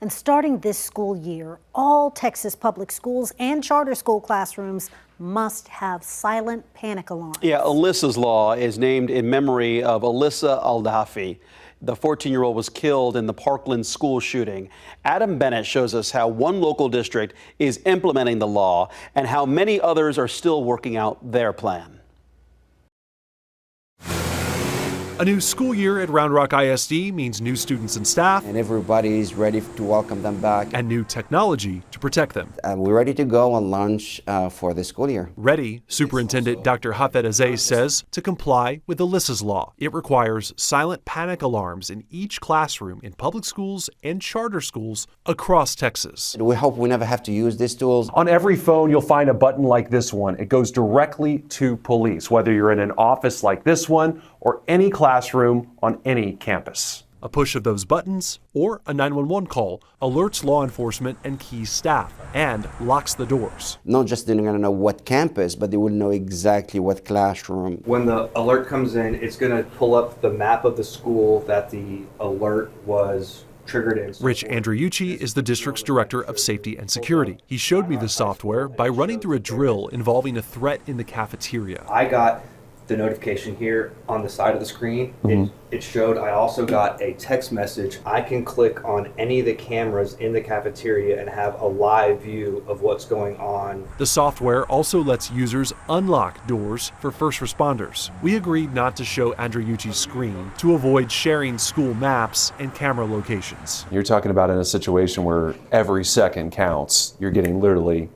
And starting this school year, all Texas public schools and charter school classrooms must have silent panic alarms. Yeah, Alyssa's Law is named in memory of Alyssa Aldafi. The 14-year-old was killed in the Parkland school shooting. Adam Bennett shows us how one local district is implementing the law and how many others are still working out their plan. A new school year at Round Rock ISD means new students and staff. And everybody is ready to welcome them back. And new technology to protect them. We're ready to go on launch for the school year. Ready, Superintendent Dr. Hafed Azay says, to comply with Alyssa's Law. It requires silent panic alarms in each classroom in public schools and charter schools across Texas. We hope we never have to use these tools. On every phone, you'll find a button like this one. It goes directly to police, whether you're in an office like this one or any classroom on any campus. A push of those buttons or a 911 call alerts law enforcement and key staff and locks the doors. Not just they're going to know what campus, but they will know exactly what classroom. When the alert comes in, it's going to pull up the map of the school that the alert was triggered in. Rich Andriucci is the district's director of safety and security. He showed me the software by running through a drill involving a threat in the cafeteria. I got the notification here on the side of the screen. It showed I also got a text message. I can click on any of the cameras in the cafeteria and have a live view of what's going on. The software also lets users unlock doors for first responders. We agreed not to show Andriucci's screen to avoid sharing school maps and camera locations. You're talking about in a situation where every second counts. You're getting literally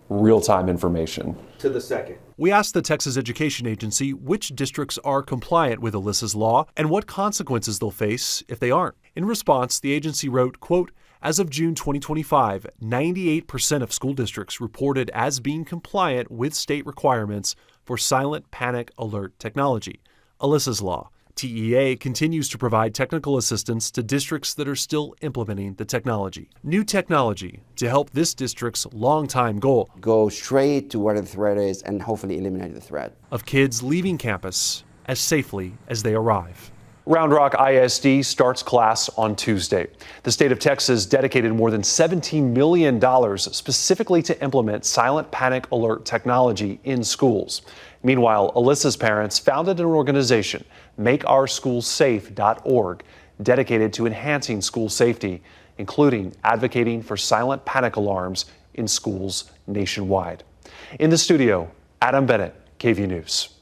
real-time information. To the second. We asked the Texas Education Agency which districts are compliant with Alyssa's Law and what consequences they'll face if they aren't. In response, the agency wrote, quote, as of June 2025, 98% of school districts reported as being compliant with state requirements for silent panic alert technology, Alyssa's Law. TEA continues to provide technical assistance to districts that are still implementing the technology. New technology to help this district's longtime goal. Go straight to where the threat is and hopefully eliminate the threat. Of kids leaving campus as safely as they arrive. Round Rock ISD starts class on Tuesday. The state of Texas dedicated more than $17 million specifically to implement silent panic alert technology in schools. Meanwhile, Alyssa's parents founded an organization, MakeOurSchoolSafe.org, dedicated to enhancing school safety, including advocating for silent panic alarms in schools nationwide. In the studio, Adam Bennett, KVUE News.